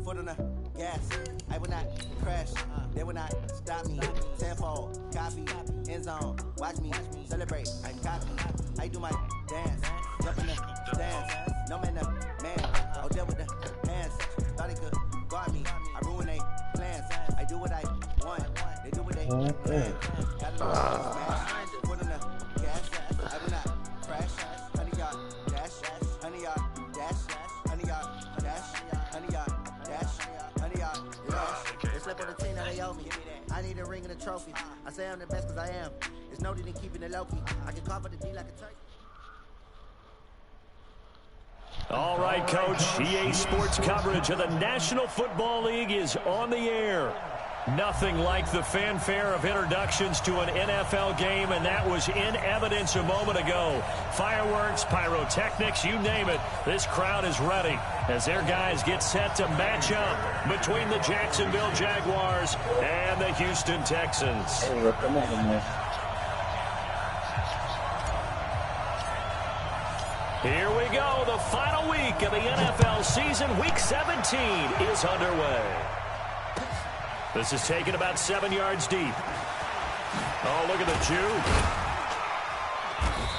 Foot on the gas, I will not crash, they will not stop me. Tenfold, copy, end zone, watch me celebrate. I'm copy, I do my dance, jump in the dance. No man, the man, I'll deal with the hands. Thought he could guard me, I ruin they plans. I do what I want, they do what they plan. Got it all smash, foot on the gas, I will not crash. 100 yard dash, 100 yard dash, 100 yard dash, 100 yard dash, 100 yard dash. They slip on the team, now they owe me. I need a ring and a trophy. I say I'm the best cause I am. There's no need in keeping it low key. I can cover the D like a turkey. All right, Coach. EA Sports coverage of the National Football League is on the air. Nothing like the fanfare of introductions to an NFL game, and that was in evidence a moment ago. Fireworks, pyrotechnics, you name it. This crowd is ready as their guys get set to match up between the Jacksonville Jaguars and the Houston Texans. Here we go. The final week of the NFL season. Week 17 is underway. This is taken about 7 yards deep. Oh, look at the juke.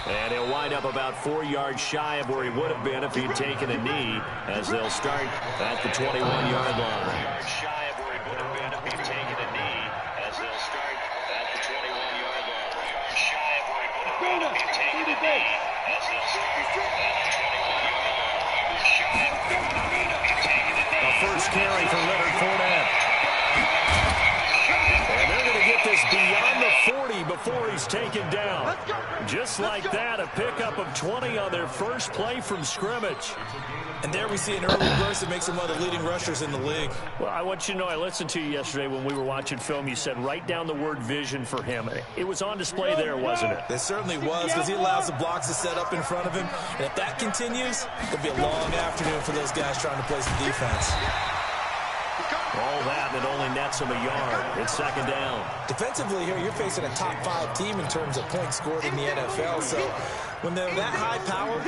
And he'll wind up about 4 yards shy of where he would have been if he'd taken a knee, as they'll start at the 21-yard line. Shy of where he would have been if he'd taken a knee, as they'll start at the 21-yard line. Shy of where he would have been if he'd taken a knee, as they'll start at the 21-yard line. Shy of where he would have been if he'd taken a knee. A first carry for Leonard Fournette. And they're going to get this beyond the 40 before he's taken down. Just like that, a pickup of 20 on their first play from scrimmage. And there we see an early burst that makes him one of the leading rushers in the league. Well, I want you to know, I listened to you yesterday when we were watching film. You said write down the word vision for him. It was on display there, wasn't it? It certainly was, because he allows the blocks to set up in front of him. And if that continues, it'll be a long afternoon for those guys trying to play some defense. All that, and it only nets him a yard. It's second down. Defensively here, you're facing a top-5 team in terms of points scored in the NFL. So when they're that high power,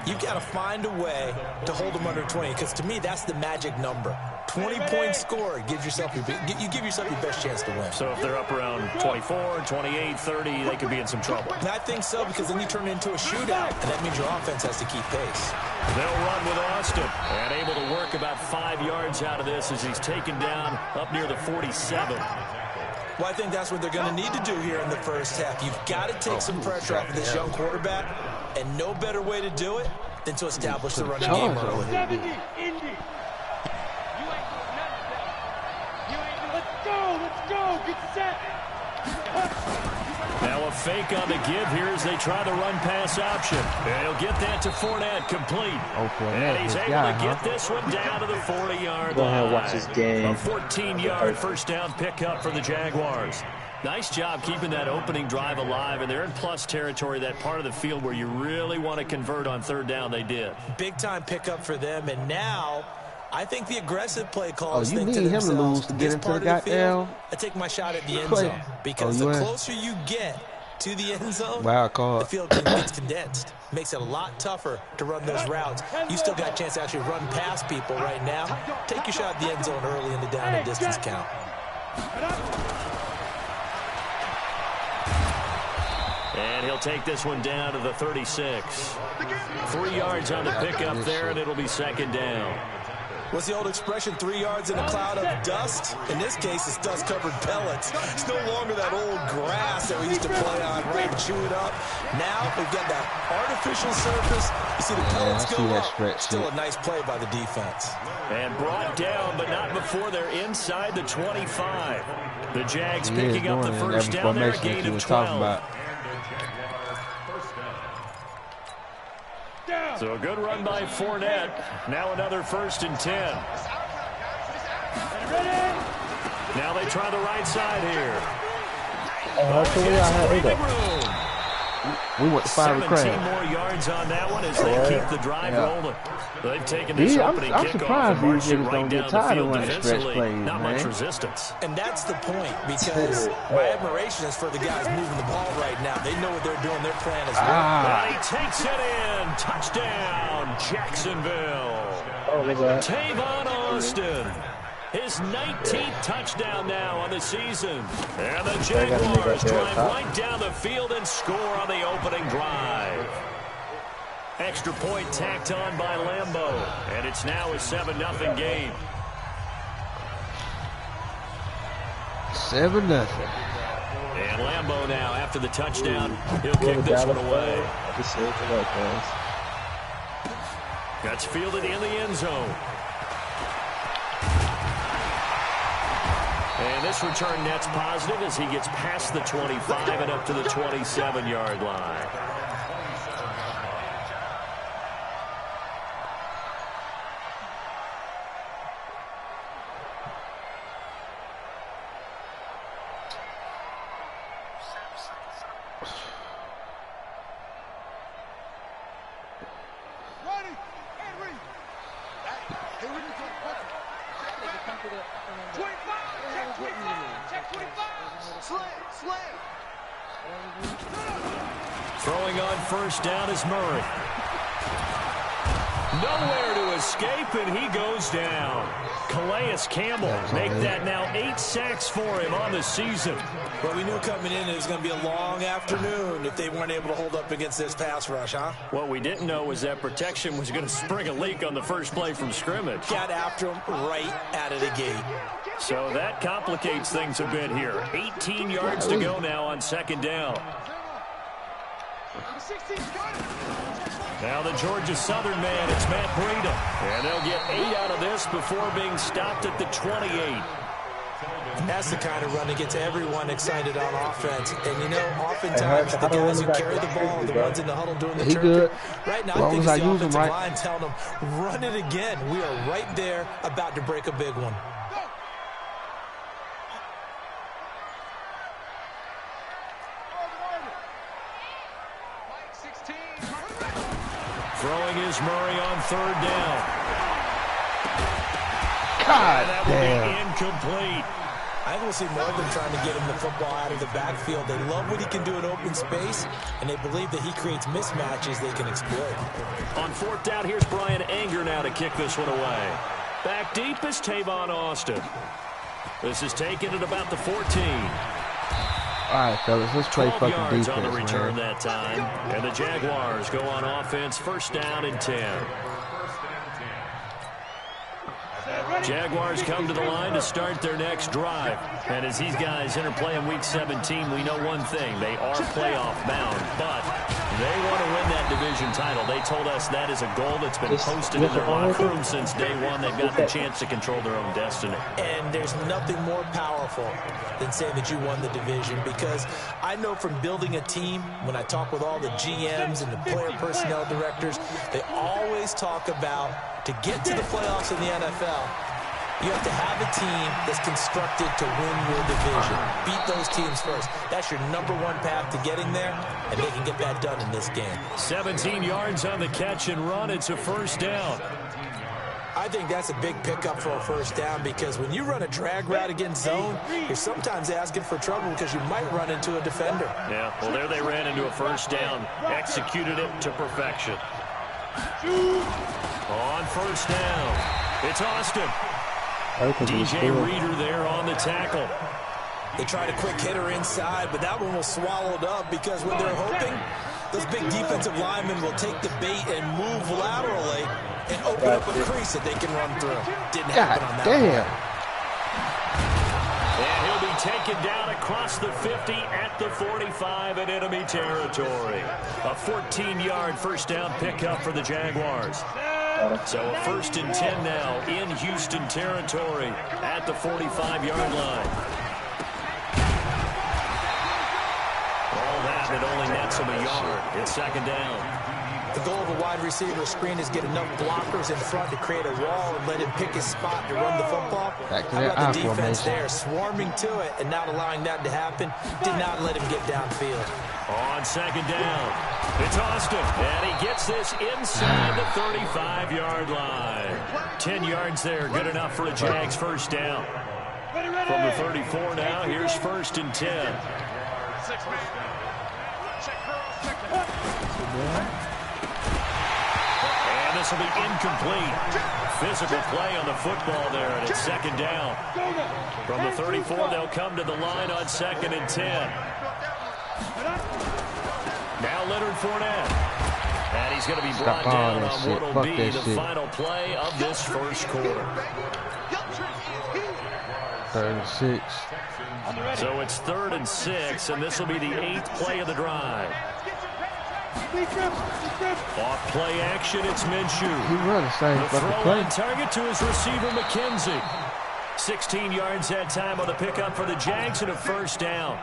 you've got to find a way to hold them under 20. Because to me, that's the magic number. 20 points scored gives yourself you give yourself your best chance to win. So if they're up around 24, 28, 30, they could be in some trouble. And I think so, because then you turn it into a shootout, and that means your offense has to keep pace. They'll run with Austin, and able to work about 5 yards out of this as he's taken down up near the 47. Well, I think that's what they're going to need to do here in the first half. You've got to take some pressure off of this young quarterback, and no better way to do it than to establish the running game early. 70, Indy. Let's go, get set. Now a fake on the give here as they try the run-pass option. And he'll get that to Fournette complete. And he's able to get this one down to the 40-yard line. Watch this game. A 14-yard first down pickup for the Jaguars. Nice job keeping that opening drive alive, and they're in plus territory, that part of the field where you really want to convert on third down. They did. Big-time pickup for them, and now I think the aggressive play calls you need him to lose to get into the goddamn. I take my shot at the end zone, because the closer you get to the end zone, the field gets condensed. Makes it a lot tougher to run those routes. You still got a chance to actually run past people right now. Take your shot at the end zone early in the down and distance count. And he'll take this one down to the 36. 3 yards on the pickup there, and it'll be second down. What's the old expression, 3 yards in a cloud of dust? In this case, it's dust-covered pellets. It's no longer that old grass that we used to play on, right, and chew it up. Now we've got that artificial surface. You see the pellets go up. Still a nice play by the defense. And brought down, but not before they're inside the 25. The Jags picking up the first down there, a gain of 12. So a good run by Fournette. Now another 1st and 10. Now they try the right side here. We went to 17 more yards on that one as they keep the drive rolling. They've taken this opening kickoff and marched it right down the field defensively. Not much resistance. And that's the point, because my admiration is for the guys moving the ball right now. They know what they're doing. Their plan is well. And he takes it in. Touchdown, Jacksonville. Tavon Austin. His 19th touchdown now on the season. And the Jaguars drive right down the field and score on the opening drive. Extra point tacked on by Lambeau. And it's now a 7-0 game. 7-0. And Lambeau now, after the touchdown, he'll kick this one away. That's fielded in the end zone. And this return net's positive as he gets past the 25 and up to the 27-yard line. Throwing on first down is Murray. Nowhere to escape, and he goes down. Calais Campbell make that now 8 sacks for him on the season. But we knew coming in it was going to be a long afternoon if they weren't able to hold up against this pass rush, huh? What we didn't know was that protection was going to spring a leak on the first play from scrimmage. Got after him right out of the gate. So that complicates things a bit here. 18 yards to go now on second down. Now the Georgia Southern man, it's Matt Breida. And they'll get 8 out of this before being stopped at the 28. And that's the kind of run that gets everyone excited on offense. And, you know, oftentimes the guys who carry the ball, the ones in the huddle doing the chirping. Right now, I think it's the offensive line telling them, run it again. We are right there about to break a big one. Throwing is Murray on third down. God that will be incomplete. I think we'll see more of them trying to get him the football out of the backfield. They love what he can do in open space, and they believe that he creates mismatches they can exploit. On fourth down, here's Brian Anger now to kick this one away. Back deep is Tavon Austin. This is taken at about the 14. All right, fellas, let's play fucking defense, on the return man. that time. And the Jaguars go on offense, first down and 10. Jaguars come to the line to start their next drive. And as these guys interplay in Week 17, we know one thing. They are playoff bound, but they want to win that division title. They told us that is a goal that's been posted in their locker room since day one. They've got the chance to control their own destiny. And there's nothing more powerful than saying that you won the division, because I know from building a team, when I talk with all the GMs and the player personnel directors, they always talk about to get to the playoffs in the NFL, you have to have a team that's constructed to win your division. Beat those teams first. That's your #1 path to getting there, and they can get that done in this game. 17 yards on the catch and run. It's a first down. I think that's a big pickup for a first down, because when you run a drag route against zone, you're sometimes asking for trouble because you might run into a defender. Yeah, well, there they ran into a first down. Executed it to perfection. On first down, it's Austin. DJ Reader there on the tackle. They tried a quick hitter inside, but that one was swallowed up, because when they're hoping, those big defensive linemen will take the bait and move laterally and open up a crease that they can run through. Didn't happen on that damn. And he'll be taken down across the 50 at the 45 in enemy territory. A 14-yard first down pickup for the Jaguars. So a first and 10 now in Houston territory at the 45-yard line. All that, it only nets him a yard. It's second down. The goal of a wide receiver screen is get enough blockers in front to create a wall and let him pick his spot to run the football. How about the defense there, swarming to it and not allowing that to happen? Did not let him get downfield. On second down, it's Austin, and he gets this inside the 35-yard line. 10 yards there, good enough for a Jags first down. From the 34 now, here's first and 10. And this will be incomplete. Physical play on the football there, and it's second down. From the 34, they'll come to the line on 2nd and 10. Now Leonard Fournette. And he's going to be brought down on what will be the final play of this first quarter. 36. So it's 3rd and 6, and this will be the 8th play of the drive. Off play action, it's Minshew. He run the same The fucking throw play. on target to his receiver, McKenzie. 16 yards that time on the pickup for the Jags and a first down.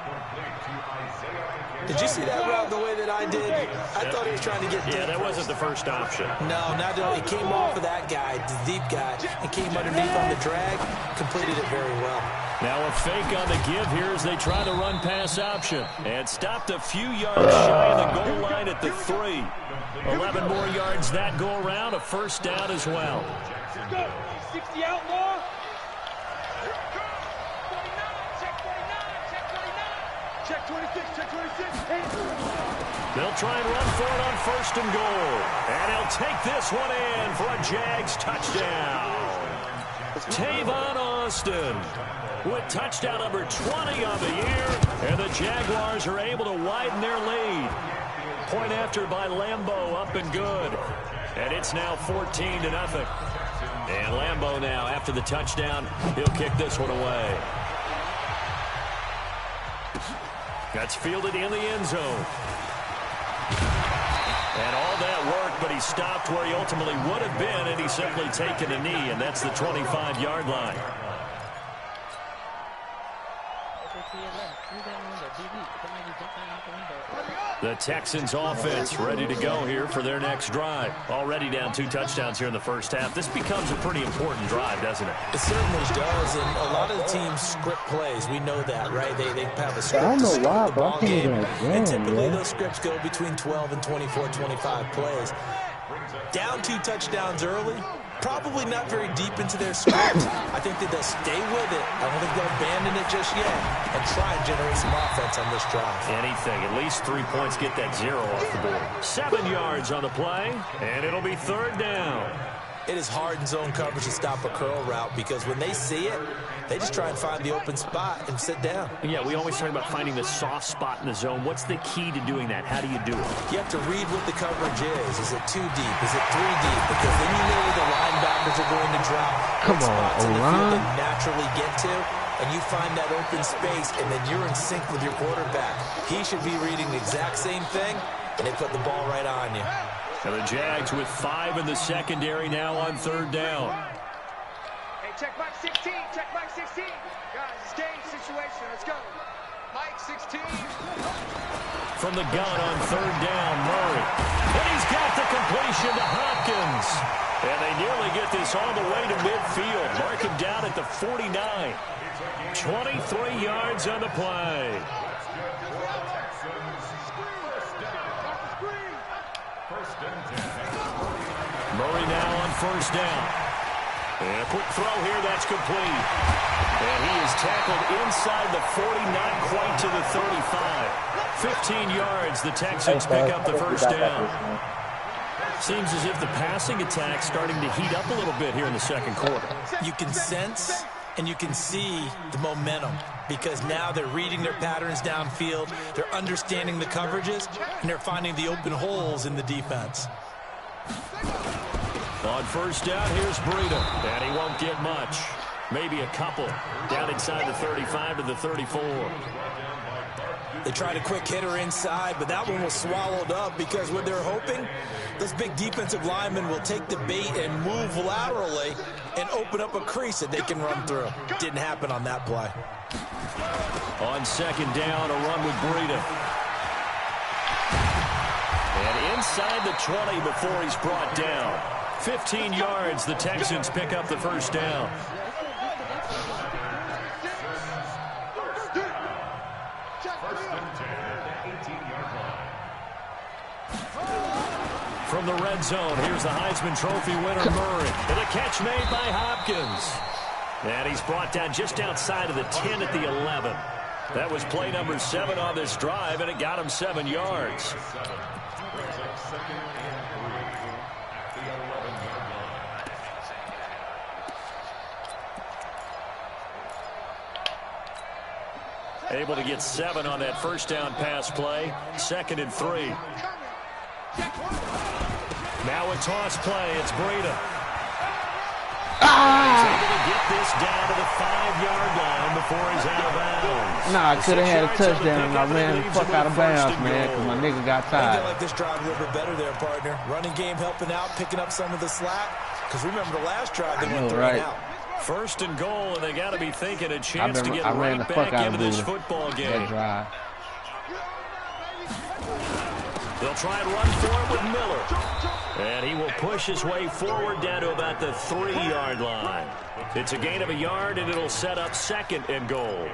Did you see that route the way that I did? I thought he was trying to get deep. Yeah, that wasn't the first option. No, not at all. It came off of that guy, the deep guy, and came underneath on the drag, completed it very well. Now a fake on the give here as they try the run-pass option. And stopped a few yards shy of the goal line at the 3. 11 more yards that go around, a first down as well. 60 outlaw. Check 26, check 26. They'll try and run for it on 1st and goal. And he'll take this one in for a Jags touchdown. Tavon Austin with touchdown number 20 on the year. And the Jaguars are able to widen their lead. Point after by Lambeau, up and good. And it's now 14-0. And Lambeau now, after the touchdown, he'll kick this one away. That's fielded in the end zone. And all that work, but he stopped where he ultimately would have been, and he's simply taken a knee, and that's the 25-yard line. The Texans offense ready to go here for their next drive. Already down 2 touchdowns here in the first half. This becomes a pretty important drive, doesn't it? It certainly does, and a lot of the teams script plays. We know that, right? They have a script I don't know to start why, the but I ball can't game, even and again, typically man. those scripts go between 12 and 24, 25 plays. Down 2 touchdowns early, probably not very deep into their script. I think that they'll stay with it. I don't think they'll abandon it just yet and try and generate some offense on this drive. Anything. At least 3 points, get that 0 off the board. 7 yards on the play, and it'll be 3rd down. It is hard in zone coverage to stop a curl route because when they see it, they just try and find the open spot and sit down. Yeah, we always talk about finding the soft spot in the zone. What's the key to doing that? How do you do it? You have to read what the coverage is. Is it 2 deep? Is it 3 deep? Because then you know where the linebackers are going to drop. Come what on, spots in the field O-line. they naturally get to, and you find that open space, and then you're in sync with your quarterback. He should be reading the exact same thing, and they put the ball right on you. And the Jags with 5 in the secondary now on 3rd down. Hey, check Mike 16, check Mike 16. Guys, it's game situation. Let's go. Mike 16. From the gun on 3rd down, Murray. And he's got the completion to Hopkins. And they nearly get this all the way to midfield. Mark him down at the 49. 23 yards on the play. Murray now on 1st down. And a quick throw here, that's complete. And he is tackled inside the 40, not quite to the 35. 15 yards, the Texans pick up the 1st down. Seems as if the passing attack's starting to heat up a little bit here in the 2nd quarter. You can sense and you can see the momentum because now they're reading their patterns downfield, they're understanding the coverages, and they're finding the open holes in the defense. On 1st down, here's Breida, and he won't get much. Maybe a couple. Down inside the 35 to the 34. They tried a quick hitter inside, but that one was swallowed up because what they're hoping, this big defensive lineman will take the bait and move laterally and open up a crease that they can run through. Didn't happen on that play. On 2nd down, a run with Breida. And inside the 20 before he's brought down. 15 yards, the Texans pick up the 1st down. From the red zone, here's the Heisman Trophy winner, Murray. And a catch made by Hopkins. And he's brought down just outside of the 10 at the 11. That was play number 7 on this drive, and it got him 7 yards. Able to get 7 on that first down pass play. 2nd and 3. Now a toss play. It's Breida. He's able to get this down to the 5-yard line before he's out of bounds. Nah, I could have had a touchdown and I ran the fuck out of bounds, man, because my nigga got tired. I like this drive a little bit better there, partner. Running game helping out, picking up some of the slack. Because remember the last drive, they went 3 and out. 1st and goal, and they got to be thinking a chance to get right back into this football game. That drive. They'll try and run for it with Miller. And he will push his way forward down to about the 3-yard line. It's a gain of a yard, and it'll set up 2nd and goal.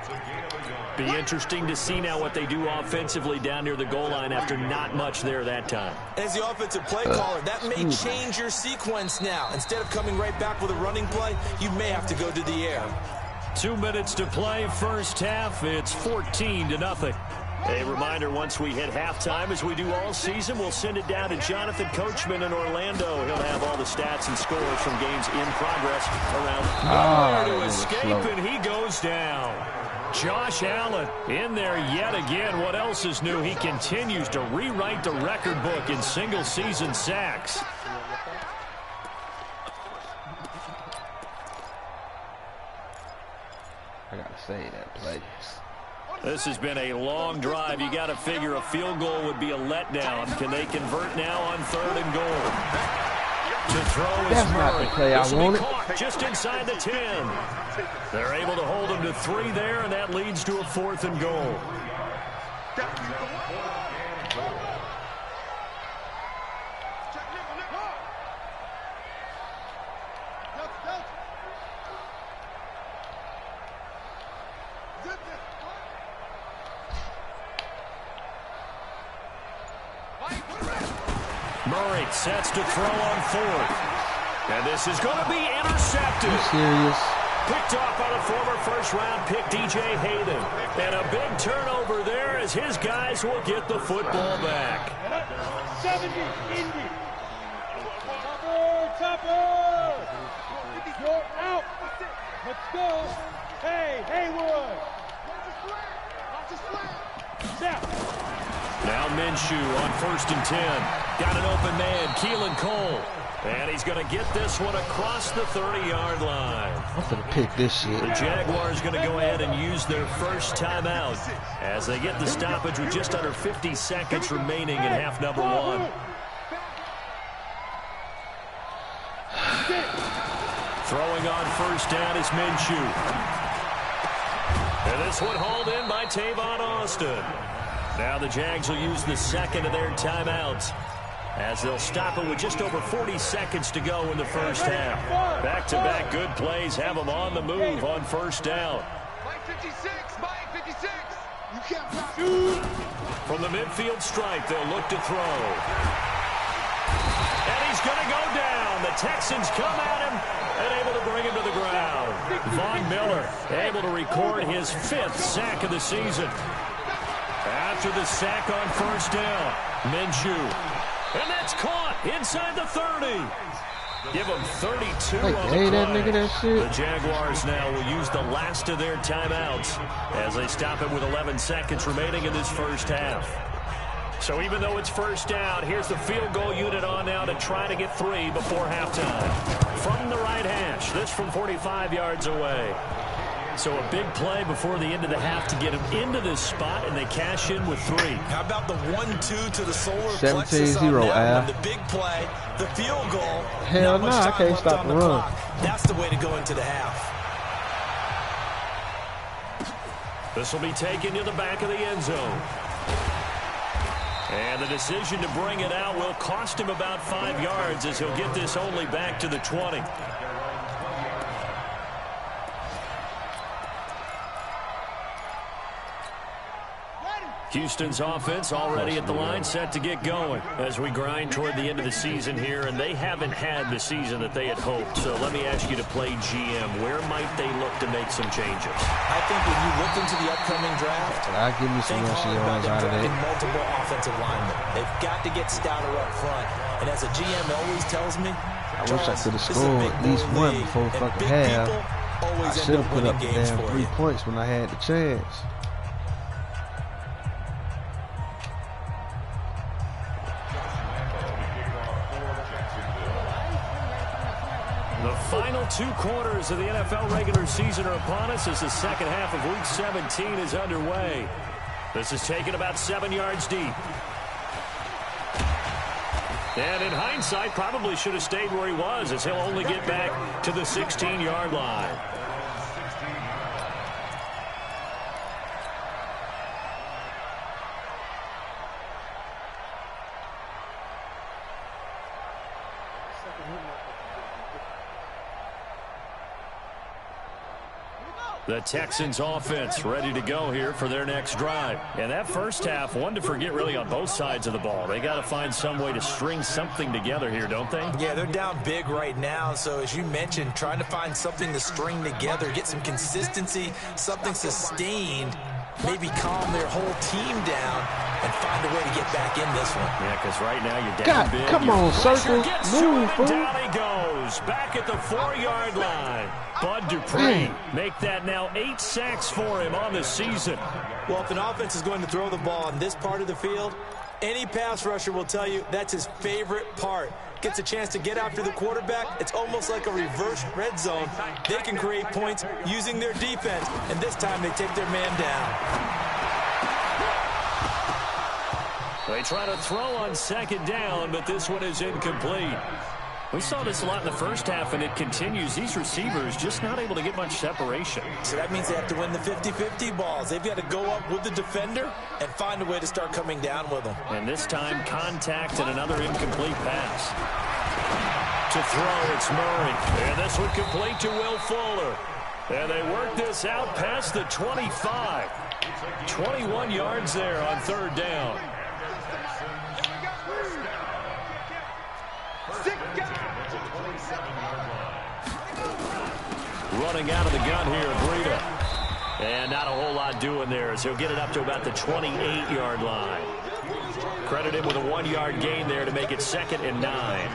Be interesting to see now what they do offensively down near the goal line after not much there that time. As the offensive play caller, that may change your sequence now. Instead of coming right back with a running play, you may have to go to the air. 2 minutes to play, first half. It's 14-0. A reminder, once we hit halftime, as we do all season, we'll send it down to Jonathan Coachman in Orlando. He'll have all the stats and scores from games in progress around nowhere to escape, and he goes down. Josh Allen in there yet again. What else is new? He continues to rewrite the record book in single-season sacks. I gotta say that play. This has been a long drive. You got to figure a field goal would be a letdown. Can they convert now on 3rd and goal? To throw is That's not the play I wanted. Just inside the 10. They're able to hold him to 3 there, and that leads to a 4th and goal. Murray sets to throw on 4th. And this is going to be intercepted. Are you serious? Picked off by the former first-round pick, D.J. Hayden. And a big turnover there as his guys will get the football back. 70, Indy. Topper. You're out. Let's go. Hey, Haywood. Step. Now Minshew on 1st and 10. Got an open man, Keelan Cole. And he's going to get this one across the 30-yard line. I'm going to pick this shit. The Jaguars going to go ahead and use their first timeout as they get the stoppage with just under 50 seconds remaining in half number 1. Throwing on 1st down is Minshew. And this one hauled in by Tavon Austin. Now the Jags will use the 2nd of their timeouts as they'll stop it with just over 40 seconds to go in the first half. Back-to-back good plays have them on the move on 1st down. Mike 56, Mike 56. You can't From the midfield stripe, they'll look to throw. And he's going to go down. The Texans come at him and able to bring him to the ground. Von Miller able to record his 5th sack of the season. After the sack on 1st down, Minshew. And that's caught inside the 30. Give them 32 on the play. The Jaguars now will use the last of their timeouts as they stop it with 11 seconds remaining in this first half. So even though it's 1st down, here's the field goal unit on now to try to get 3 before halftime. From the right hash, this from 45 yards away. So a big play before the end of the half to get them into this spot, and they cash in with 3. How about the 1-2 to the solar plexus on that one? The big play, the field goal. Hell no, I can't stop the run. That's the way to go into the half. This will be taken to the back of the end zone. And the decision to bring it out will cost him about 5 yards as he'll get this only back to the 20. Houston's offense already at the line, set to get going as we grind toward the end of the season here, and they haven't had the season that they had hoped. So let me ask you to play GM. Where might they look to make some changes? I think when you look into the upcoming draft, I'll give me some rushing yards out of that. Multiple offensive linemen. They've got to get stouter up front. And as a GM always tells me, I wish I could have scored at least one before fucking half. I should have put up the damn 3 points when I had the chance. 2 quarters of the NFL regular season are upon us as the second half of Week 17 is underway. This is taken about 7 yards deep. And in hindsight, probably should have stayed where he was, as he'll only get back to the 16-yard line. The Texans offense ready to go here for their next drive. And that first half, one to forget really on both sides of the ball. They got to find some way to string something together here, don't they? Yeah, they're down big right now. So as you mentioned, trying to find something to string together, get some consistency, something sustained, maybe calm their whole team down and find a way to get back in this one. Yeah, because right now you're down big. Come on, Circle. Move, fool. Down he goes. Back at the 4-yard line. Bud Dupree make that now 8 sacks for him on the season. Well, if an offense is going to throw the ball in this part of the field, any pass rusher will tell you that's his favorite part. Gets a chance to get after the quarterback. It's almost like a reverse red zone. They can create points using their defense, and this time they take their man down. They try to throw on second down, but this one is incomplete. We saw this a lot in the first half, and it continues. These receivers just not able to get much separation. So that means they have to win the 50-50 balls. They've got to go up with the defender and find a way to start coming down with them. And this time, contact and another incomplete pass. To throw, it's Murray. And this one complete to Will Fuller. And they work this out past the 25. 21 yards there on third down. Running out of the gun here, Breida. And not a whole lot doing there, as he'll get it up to about the 28-yard line. Credit him with a 1-yard gain there to make it 2nd and 9.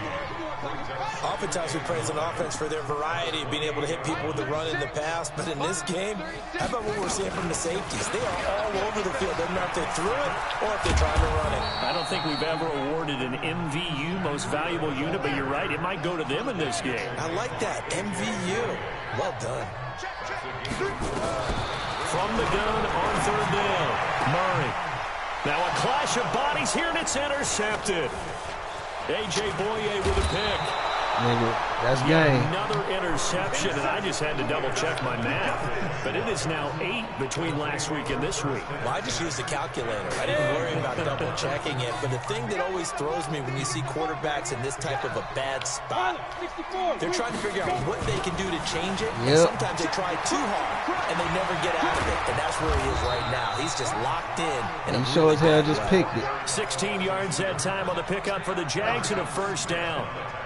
Oftentimes we praise an offense for their variety of being able to hit people with the run and the pass, but in this game, how about what we're seeing from the safeties? They are all over the field. Doesn't matter if they threw it or if they're trying to run it. I don't think we've ever awarded an MVU, most valuable unit, but you're right, it might go to them in this game. I like that, MVU. Well done. From the gun on third down, Murray. Now a clash of bodies here, and it's intercepted. A.J. Boye with a pick. Nigga, that's game. Another interception, and I just had to double-check my math. But it is now 8 between last week and this week. Well, I just used a calculator. I didn't worry about double-checking it. But the thing that always throws me when you see quarterbacks in this type of a bad spot, they're trying to figure out what they can do to change it. And sometimes they try too hard, and they never get out of it. And that's where he is right now. He's just locked in. And he sure as hell just picked it. 16 yards that time on the pickup for the Jags and a first down.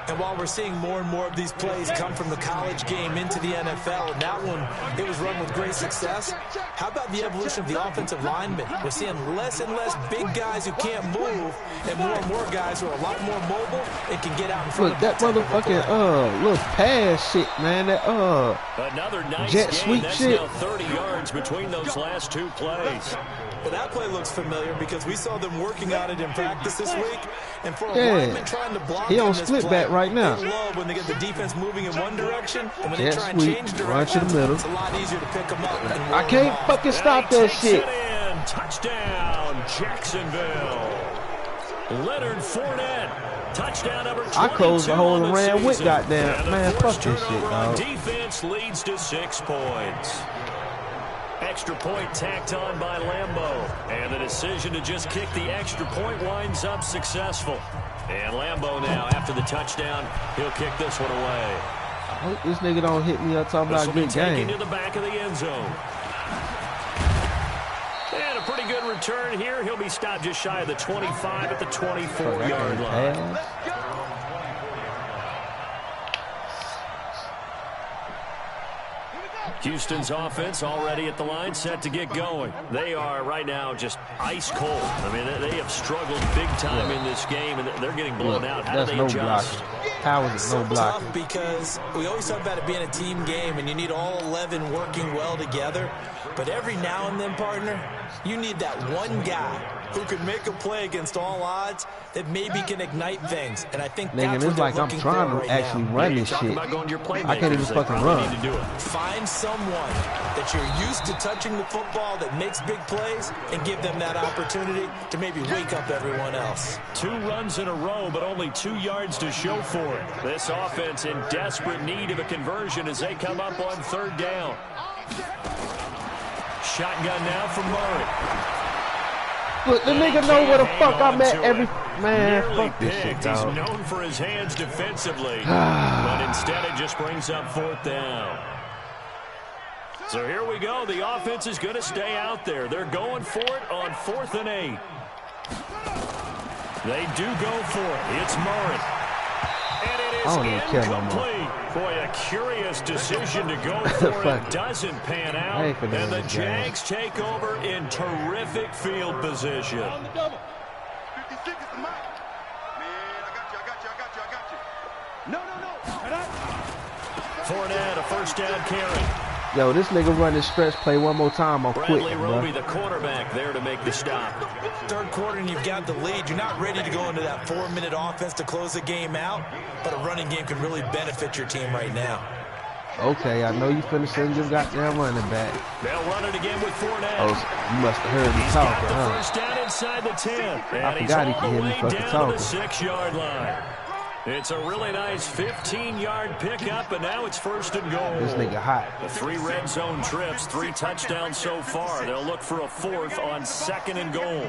And while we're seeing more and more of these plays come from the college game into the NFL, and that one, it was run with great success, how about the evolution of the offensive linemen? We're seeing less and less big guys who can't move, and more guys who are a lot more mobile and can get out in front of that motherfucking little pass shit, man. That another nice jet game. sweep That's shit. Now 30 yards between those last 2 plays. But that play looks familiar because we saw them working on it in practice this week. And for a lineman trying to block he on this split play, back right now. they love when they get the defense moving in one direction, and when Jet they try and sweep, change run to direction, the middle. it's a lot easier to pick them up. And I can't fucking stop that shit. Touchdown, Jacksonville. Leonard Fournette. Touchdown number 22. I closed the hole and ran with season. goddamn. Man, fuck this shit, dog. Defense leads to 6 points. Extra point tacked on by Lambeau. And the decision to just kick the extra point winds up successful. And Lambeau now, after the touchdown, he'll kick this one away. I hope this nigga don't hit me up talking about good game. To the back of the end zone. And a pretty good return here. He'll be stopped just shy of the 25 at the 24-yard line. Houston's offense already at the line, set to get going. They are right now just ice cold. I mean, they have struggled big time in this game, and they're getting blown out. How do they adjust? How is it no blocking? Tough because we always talk about it being a team game, and you need all 11 working well together. But every now and then, partner, you need that one guy who can make a play against all odds that maybe can ignite things. And I think nigga, it's like I'm trying to actually run this shit. I can't even fucking run. Find someone that you're used to touching the football that makes big plays and give them that opportunity to maybe wake up everyone else. 2 runs in a row, but only 2 yards to show for it. This offense in desperate need of a conversion as they come up on 3rd down. Shotgun now from Murray. Look, the nigga know where the fuck I'm at every... Man, fuck this shit, He's dog. known for his hands defensively, but instead it just brings up 4th down. So here we go. The offense is going to stay out there. They're going for it on 4th and 8. They do go for it. It's Murray. And it is incomplete. Boy, a curious decision to go for it. Doesn't pan out. And the Jags take over in terrific field position. 56 is the mic. Man, I got you. No. Fournette, a 1st down carry. Yo, this nigga run this stretch play one more time. I'm quitting, Bradley Roby, the quarterback, there to make the stop. 3rd quarter and you've got the lead. You're not ready to go into that 4-minute offense to close the game out, but a running game can really benefit your team right now. Okay, I know you finna send your goddamn running back. They'll run it again with Fournette. Oh, you must have heard me He's talking, got the huh? 1st down inside the 10. And I forgot he could hear me fucking down talking. to the 6-yard line. It's a really nice 15-yard pickup, and now it's 1st and goal. This nigga hot. The 3 red zone trips, 3 touchdowns so far. They'll look for a 4th on 2nd and goal.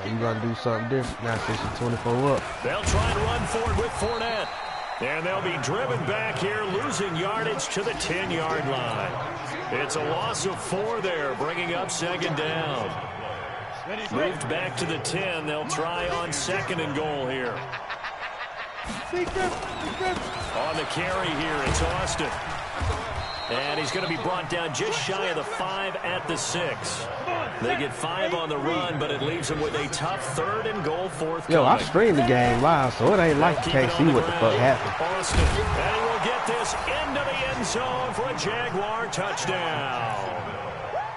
You gonna do something different now since you're 24 up. They'll try and run forward with Fournette. And they'll be driven back here, losing yardage to the 10-yard line. It's a loss of 4 there, bringing up 2nd down. Moved back to the 10. They'll try on 2nd and goal here. On the carry here, it's Austin. And he's going to be brought down just shy of the 5 at the 6. They get 5 on the run, but it leaves them with a tough 3rd and goal, 4th. Yo, I streamed the game live, so it ain't like you can't see what the fuck happened. Austin, and he will get this into the end zone for a Jaguar touchdown.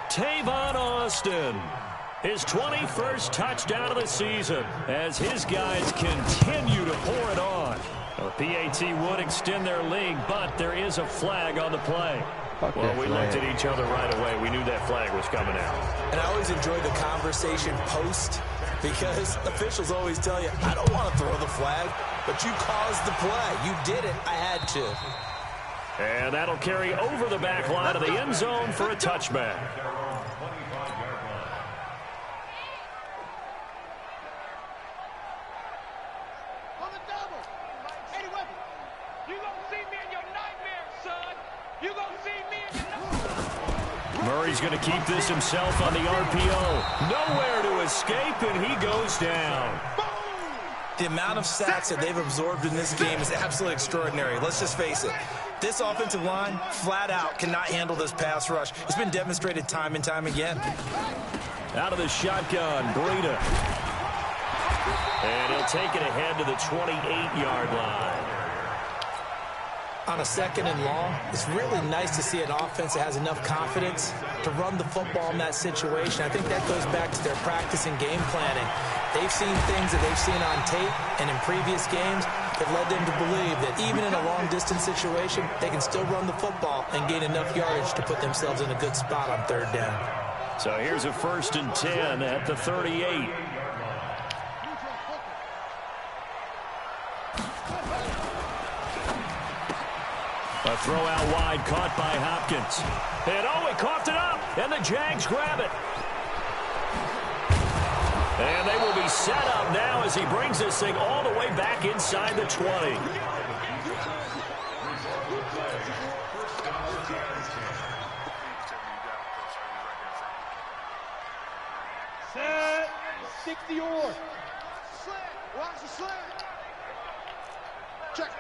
Tavon Austin. His 21st touchdown of the season as his guys continue to pour it on. The PAT would extend their lead, but there is a flag on the play. Well, we looked at each other right away. We knew that flag was coming out. And I always enjoy the conversation post because officials always tell you, I don't want to throw the flag, but you caused the play. You did it. I had to. And that'll carry over the back line of the end zone for a touchback. Murray's going to keep this himself on the RPO. Nowhere to escape, and he goes down. The amount of sacks that they've absorbed in this game is absolutely extraordinary. Let's just face it. This offensive line, flat out, cannot handle this pass rush. It's been demonstrated time and time again. Out of the shotgun, Breida. And he'll take it ahead to the 28-yard line. On a 2nd and long, it's really nice to see an offense that has enough confidence to run the football in that situation. I think that goes back to their practice and game planning. They've seen things that they've seen on tape and in previous games that led them to believe that even in a long-distance situation, they can still run the football and gain enough yardage to put themselves in a good spot on 3rd down. So here's a 1st and 10 at the 38. A throw out wide caught by Hopkins. And he coughed it up, and the Jags grab it. And they will be set up now as he brings this thing all the way back inside the 20. Set. 60 or. Slant. Watch the slant. Check.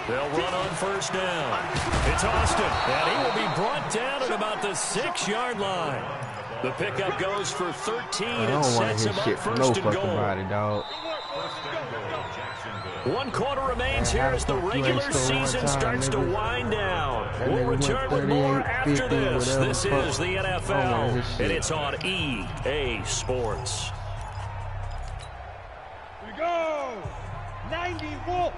They'll run on 1st down. It's Austin, and he will be brought down at about the 6-yard line. The pickup goes for 13 and sets him up 1st and goal. Body, dog. 1 quarter remains here as the regular season starts to wind down. We'll return with more after this. This is the NFL, and it's on EA Sports. Here we go. 90 Wolf.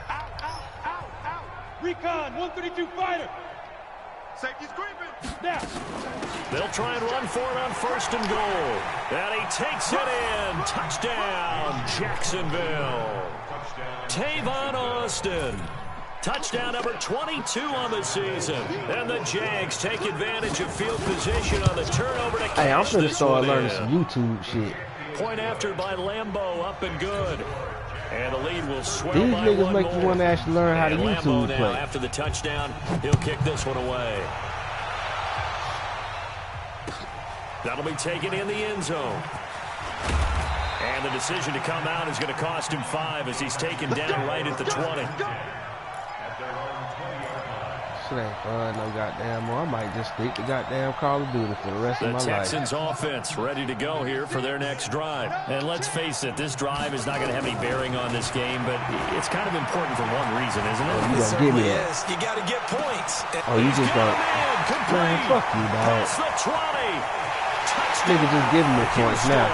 Out, out, out, out. Recon, 132 fighter. Safety's creeping. Now. They'll try and run for it on 1st and goal. And he takes it in. Touchdown, Jacksonville. Tavon Austin. Touchdown number 22 on the season. And the Jags take advantage of field position on the turnover to Hey, I'm cash finna this start one learning in. some YouTube shit. Point after by Lambeau, up and good. And the lead will swell These by niggas one make more. you want to actually learn how to And Lambeau YouTube now, play. after the touchdown, he'll kick this one away. That'll be taken in the end zone. And the decision to come out is going to cost him 5 as he's taken down right at the 20. Shit ain't fun, no goddamn more. I might just stick to goddamn Call of Duty for the rest of The my life. Texans offense ready to go here for their next drive. And let's face it, this drive is not going to have any bearing on this game, but it's kind of important for one reason, isn't it? You gonna give me that. You got to get points. Oh, you just Got gonna... him in, complete. Man, fuck you, dog. Past the 20. Touchdown. Nigga just giving me points now.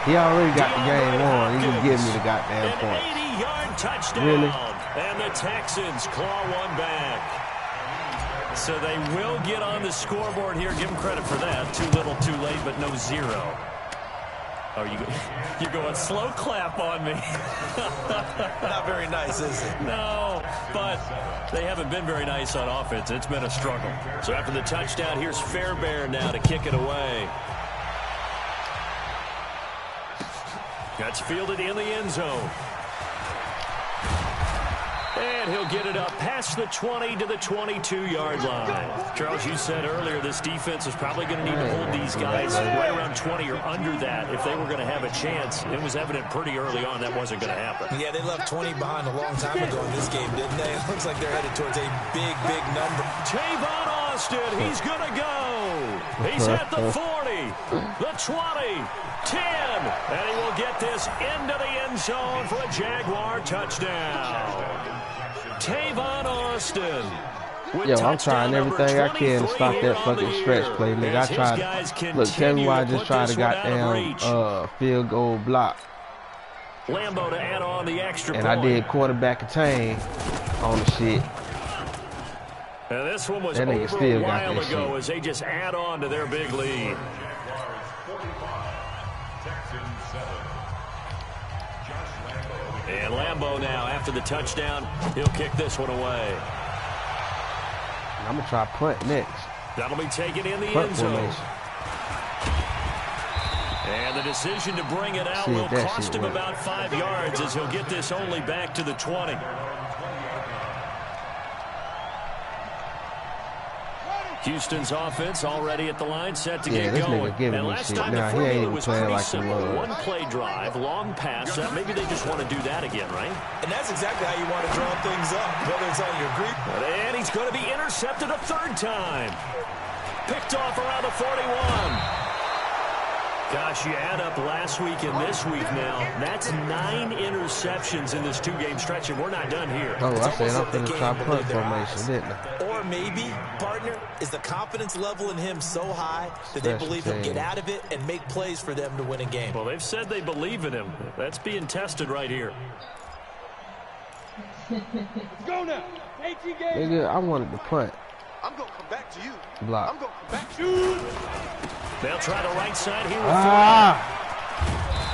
He already got the game won. He just giving me the goddamn An points. 80-yard touchdown. Really? And the Texans claw one back. So they will get on the scoreboard here. Give them credit for that. Too little, too late, but no 0. Oh, you're going slow clap on me. Not very nice, is it? No, but they haven't been very nice on offense. It's been a struggle. So after the touchdown, here's Fairbairn now to kick it away. That's fielded in the end zone. And he'll get it up past the 20 to the 22-yard line. Charles, you said earlier this defense is probably going to need to hold these guys right around 20 or under that if they were going to have a chance. It was evident pretty early on that wasn't going to happen. Yeah, they left 20 behind a long time ago in this game, didn't they? It looks like they're headed towards a big, big number. Tavon Austin, he's going to go. He's at the 40, the 20, 10, and he will get this into the end zone for a Jaguar touchdown. Tavon Austin. Yo, I'm trying everything I can to stop that fucking stretch play, nigga. I tried. Look, tell me why I just tried to goddamn field goal block. Lambeau to add on the extra and point. I did quarterback attain on the shit. And this one was that nigga over still a got while that ago shit. as they just add on to their big lead. And Lambeau now, after the touchdown, he'll kick this one away. I'm going to try punt next. That'll be taken in the Punt end zone. formation. And the decision to bring it out will cost him about 5 yards as he'll get this only back to the 20. Houston's offense already at the line, set to get going. And last shit. time Nah, the he formula ain't was playing pretty like he simple. was. One-play drive, long pass. Maybe they just want to do that again, right? And that's exactly how you want to draw things up, whether it's on your Greek. And he's going to be intercepted a 3rd time. Picked off around the 41. Gosh, you add up last week and this week now. That's 9 interceptions in this 2-game stretch, and we're not done here. Oh, I said I'm going to try punt formation, didn't I? Or maybe, partner, is the confidence level in him so high that they believe he'll get out of it and make plays for them to win a game? Well, they've said they believe in him. That's being tested right here. Go now. 18 games. Nigga, I wanted to punt. I'm going to come back to you. Block. I'm going to come back to you. They'll try the right side here with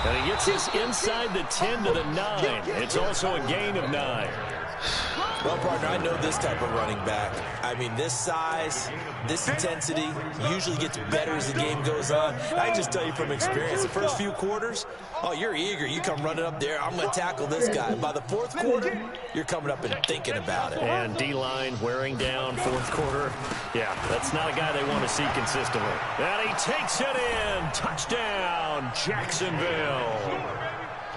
and he gets this inside the 10 to the 9. It's also a gain of 9. Well, partner, I know this type of running back. I mean, this size, this intensity usually gets better as the game goes on. I can just tell you from experience, the first few quarters, oh, you're eager. You come running up there, I'm going to tackle this guy. By the 4th quarter, you're coming up and thinking about it. And D-line wearing down 4th quarter. Yeah, that's not a guy they want to see consistently. And he takes it in. Touchdown, Jacksonville.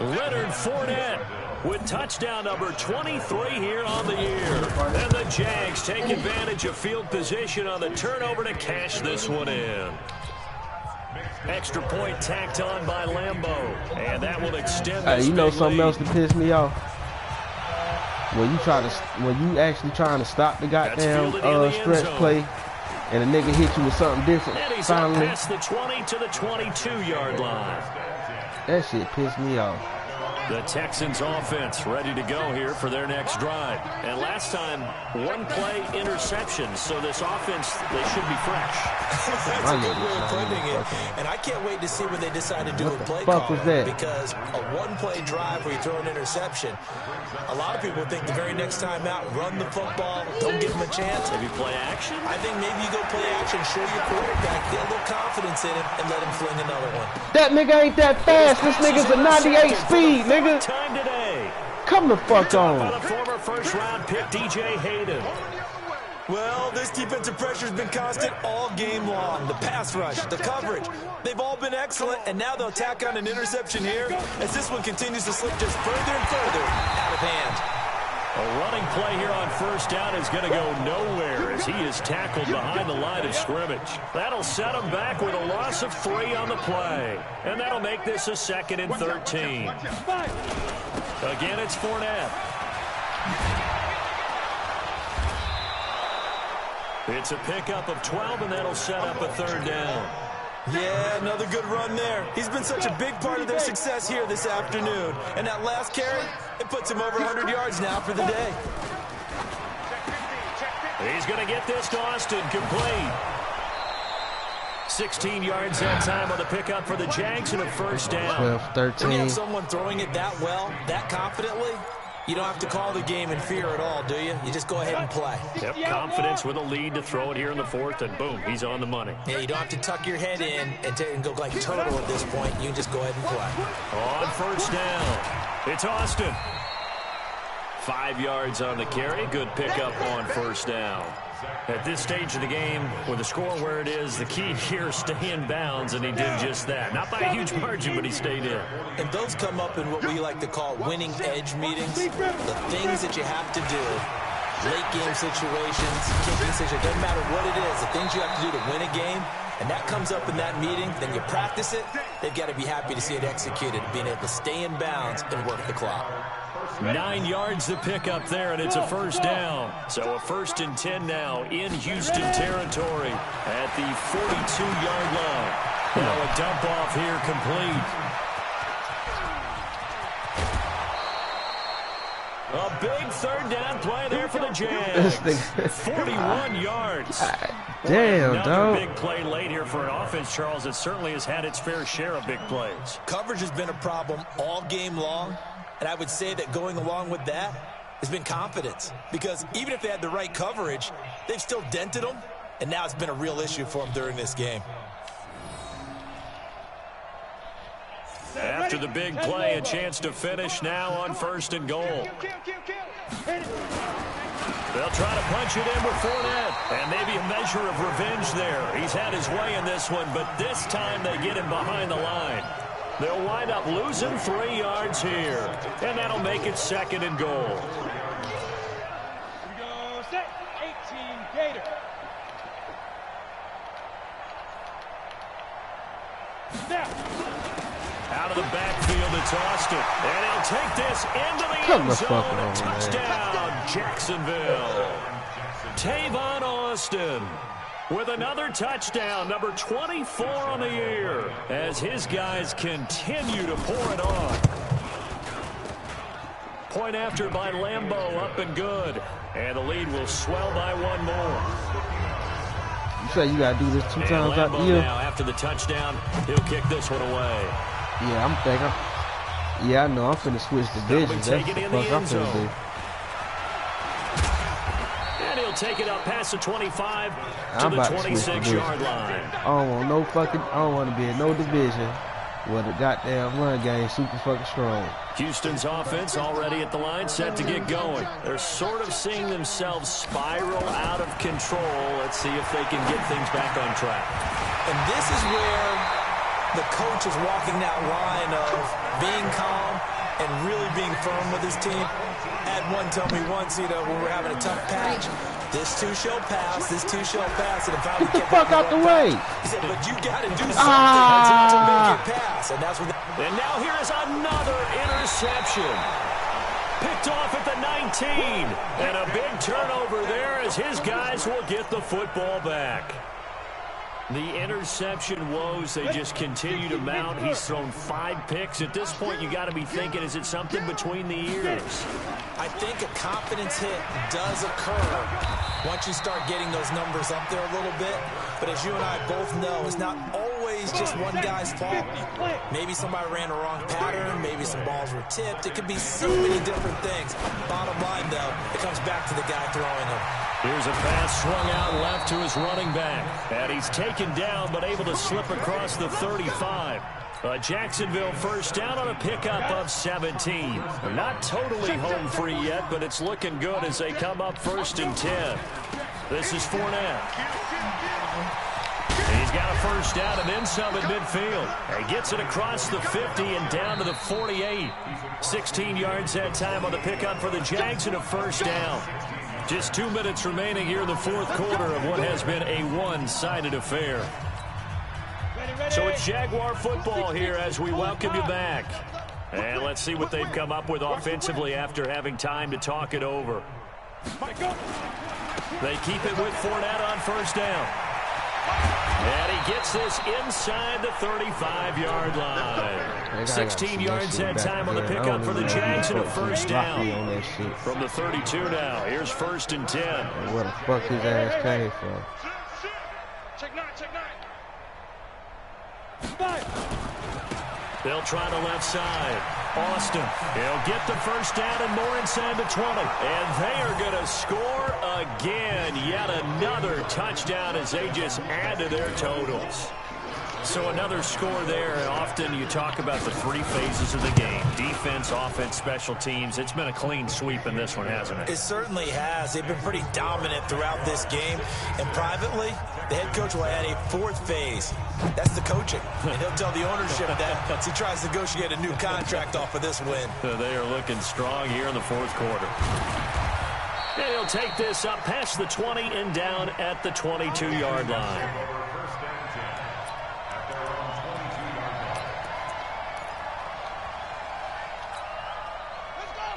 Leonard Fournette with touchdown number 23 here on the year. And the Jags take advantage of field position on the turnover to cash this one in. Extra point tacked on by Lambo. And that will extend Hey, this you know big something lead. else that pissed me off? When you actually trying to stop the goddamn stretch play, and a nigga hit you with something different. And he's finally, up past the 20 to the 22-yard line. that shit pissed me off. The Texans offense ready to go here for their next drive. And last time, one play interception. So this offense, they should be fresh. That's a good way of putting it. And I can't wait to see when they decide to do a play call. Because a one-play drive where you throw an interception, a lot of people think the very next time out, run the football, don't give them a chance. Maybe play action? I think maybe you go play action, show your quarterback, get a little confidence in him, and let him fling another one. That nigga ain't that fast. This nigga's a 98 speed, nigga. Time today. Come the fuck on. By the former first-round pick, DJ Hayden. Well, this defensive pressure's been constant all game long. The pass rush, the coverage, they've all been excellent, and now they'll tack on an interception here as this one continues to slip just further and further out of hand. A running play here on first down is going to go nowhere as he is tackled behind the line of scrimmage. That'll set him back with a loss of 3 on the play. And that'll make this a 2nd and 13. Again, it's Fournette. It's a pickup of 12, and that'll set up a 3rd down. Yeah, another good run there. He's been such a big part of their success here this afternoon. And that last carry, it puts him over 100 yards now for the day. He's going to get this to Austin, complete. 16 yards that time on the pickup for the Jags and a 1st down. 12-13. When you have someone throwing it that well, that confidently, you don't have to call the game in fear at all, do you? You just go ahead and play. Yep, confidence with a lead to throw it here in the 4th, and boom, he's on the money. Yeah, you don't have to tuck your head in and go like turtle at this point. You can just go ahead and play. On 1st down, it's Austin. 5 yards on the carry. Good pickup on 1st down. At this stage of the game, with the score where it is, the key here is stay in bounds, and he did just that. Not by a huge margin, but he stayed in. And those come up in what we like to call winning edge meetings. The things that you have to do, late game situations, kicking situations, doesn't matter what it is, the things you have to do to win a game, and that comes up in that meeting, then you practice it, they've got to be happy to see it executed, being able to stay in bounds and work the clock. 9 yards to pick up there, and it's a 1st down. So a 1st and 10 now in Houston territory at the 42-yard line. Now a dump off here complete. A big 3rd down play there for the Jags. 41 yards. Damn, Another dog. big play late here for an offense, Charles, that certainly has had its fair share of big plays. Coverage has been a problem all game long. And I would say that going along with that has been confidence. Because even if they had the right coverage, they've still dented them. And now it's been a real issue for them during this game. After the big play, a chance to finish now on 1st and goal. They'll try to punch it in with Fournette. And maybe a measure of revenge there. He's had his way in this one, but this time they get him behind the line. They'll wind up losing 3 yards here. And that'll make it 2nd and goal. Here we go, set, 18, Gator. Snap. Out of the backfield, it's Austin. And he'll take this into the end zone. Touchdown, Jacksonville. Tavon Austin with another touchdown, number 24 on the year, as his guys continue to pour it on. Point after by Lambo, up and good. And the lead will swell by 1 more. You say you got to do this 2 times out the year? Now, after the touchdown, he'll kick this one away. Yeah, I'm thinking. Yeah, I know. I'm finna switch divisions. That's what the fuck I'm finna do. And he'll take it up past the 25 to the 26-yard line. I don't want no fucking. I don't want to be in no division where the goddamn run game super fucking strong. Houston's offense already at the line, set to get going. They're sort of seeing themselves spiral out of control. Let's see if they can get things back on track. And this is where the coach is walking that line of being calm and really being firm with his team. As had one tell me once, you know, when we were having a tough patch, this too shall pass, this too shall pass. And if I get the fuck out the way. He said, but you got to do something to make it pass. And that's what. And now here is another interception. Picked off at the 19. And a big turnover there as his guys will get the football back. The interception woes, they just continue to mount. He's thrown 5 picks. At this point, you got to be thinking, is it something between the ears? I think a confidence hit does occur once you start getting those numbers up there a little bit. But as you and I both know, it's not always just one guy's fault. Maybe somebody ran a wrong pattern. Maybe some balls were tipped. It could be so many different things. Bottom line, though, it comes back to the guy throwing them. Here's a pass swung out left to his running back. And he's taken down, but able to slip across the 35. A Jacksonville first down on a pickup of 17. Not totally home free yet, but it's looking good as they come up 1st and 10. This is Fournette. He's got a first down and then some at midfield. He gets it across the 50 and down to the 48. 16 yards that time on the pickup for the Jags and a first down. Just 2 minutes remaining here in the 4th quarter of what has been a one-sided affair. So it's Jaguar football here as we welcome you back. And let's see what they've come up with offensively after having time to talk it over. They keep it with Fournette on first down. And he gets this inside the 35-yard line. 16 yards that time on the pickup for the Jags and a first down. From the 32 now, here's 1st and 10. Where the fuck his ass came from? Check 9, check 9. They'll try the left side. Austin, he'll get the first down and more inside the 20. And they are going to score again. Yet another touchdown as they just add to their totals. So another score there. Often you talk about the 3 phases of the game. Defense, offense, special teams. It's been a clean sweep in this one, hasn't it? It certainly has. They've been pretty dominant throughout this game. And privately, the head coach will add a 4th phase. That's the coaching. And he'll tell the ownership that as he tries to negotiate a new contract off of this win. They are looking strong here in the 4th quarter. And he'll take this up past the 20 and down at the 22-yard line.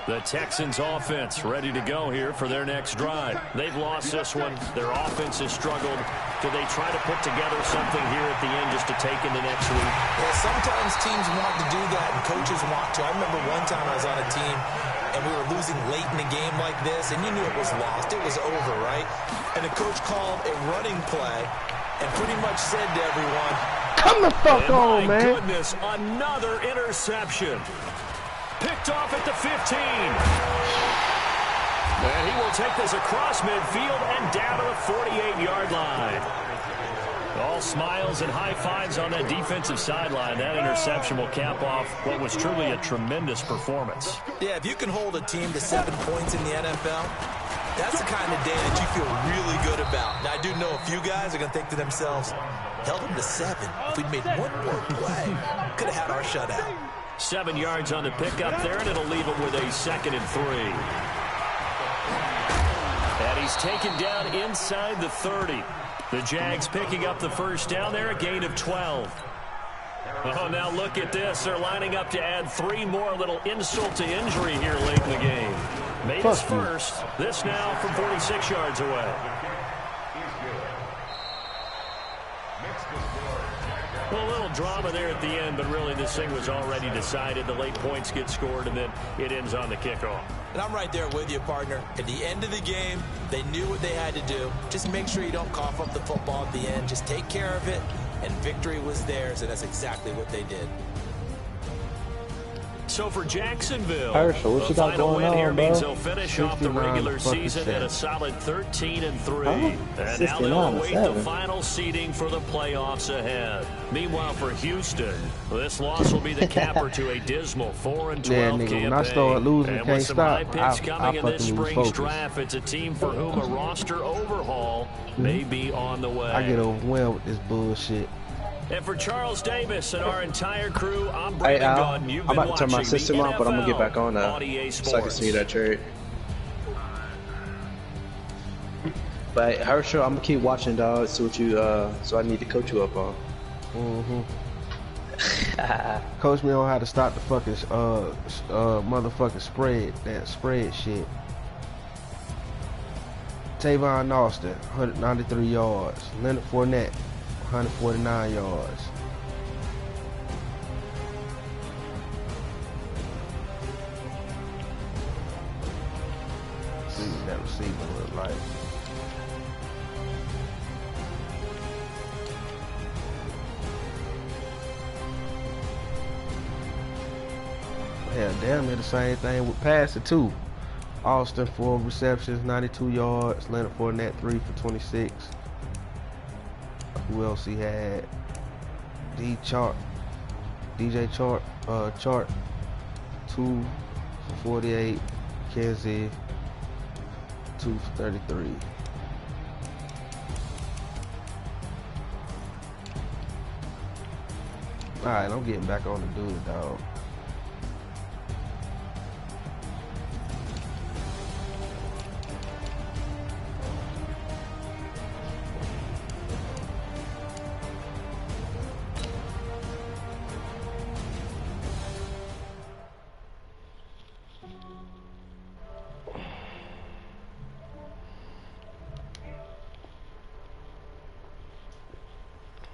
The Texans offense ready to go here for their next drive. They've lost this one. Their offense has struggled. Do they try to put together something here at the end just to take into next week? Well, sometimes teams want to do that and coaches want to. I remember one time I was on a team and we were losing late in a game like this and you knew it was lost. It was over, right? And the coach called a running play and pretty much said to everyone, "Come the fuck on, man." My goodness, another interception. Picked off at the 15. And he will take this across midfield and down to the 48-yard line. All smiles and high fives on that defensive sideline. That interception will cap off what was truly a tremendous performance. Yeah, if you can hold a team to 7 points in the NFL, that's the kind of day that you feel really good about. Now, I do know a few guys are going to think to themselves, held them to 7. If we'd made one more play, could have had our shutout. 7 yards on the pickup there, and it'll leave him with a 2nd and 3. And he's taken down inside the 30. The Jags picking up the first down there, a gain of 12. Oh, now look at this. They're lining up to add 3 more. A little insult to injury here late in the game. Made his first. This now from 46 yards away. Well, a little drama there at the end, but really this thing was already decided. The late points get scored, and then it ends on the kickoff. And I'm right there with you, partner. At the end of the game, they knew what they had to do. Just make sure you don't cough up the football at the end. Just take care of it, and victory was theirs, and that's exactly what they did. So for Jacksonville, Herschel, what you got final going win on, here bro? means they'll finish off the regular season at a solid 13-3. And now they'll await the final seeding for the playoffs ahead. Meanwhile, for Houston, this loss will be the capper to a dismal 4-12 campaign. When I start losing, and can't with some stop. high picks coming in this spring's focus. draft, it's a team for whom a roster overhaul may be on the way. I get overwhelmed with this bullshit. And for Charles Davis and our entire crew, I'm Brandon Gunn. You've been I'm about to turn my watching system the off, but I'm going to get back on NFL so I can see that trade. But Herschel, I'm gonna keep watching, dog. See what you so I need to coach you up on. Coach me on how to stop the fucking motherfucking spread, that spread shit. Tavon Austin, 193 yards. Leonard Fournette, 149 yards. Let's see what that receiver look like. Hell, damn near the same thing with passing too. Austin 4 receptions, 92 yards. Leonard Fournette 3 for 26. Who else he had? DJ Chart 2 for 48. Kenzie 2 for 33. Alright, I'm getting back on the dude, dog.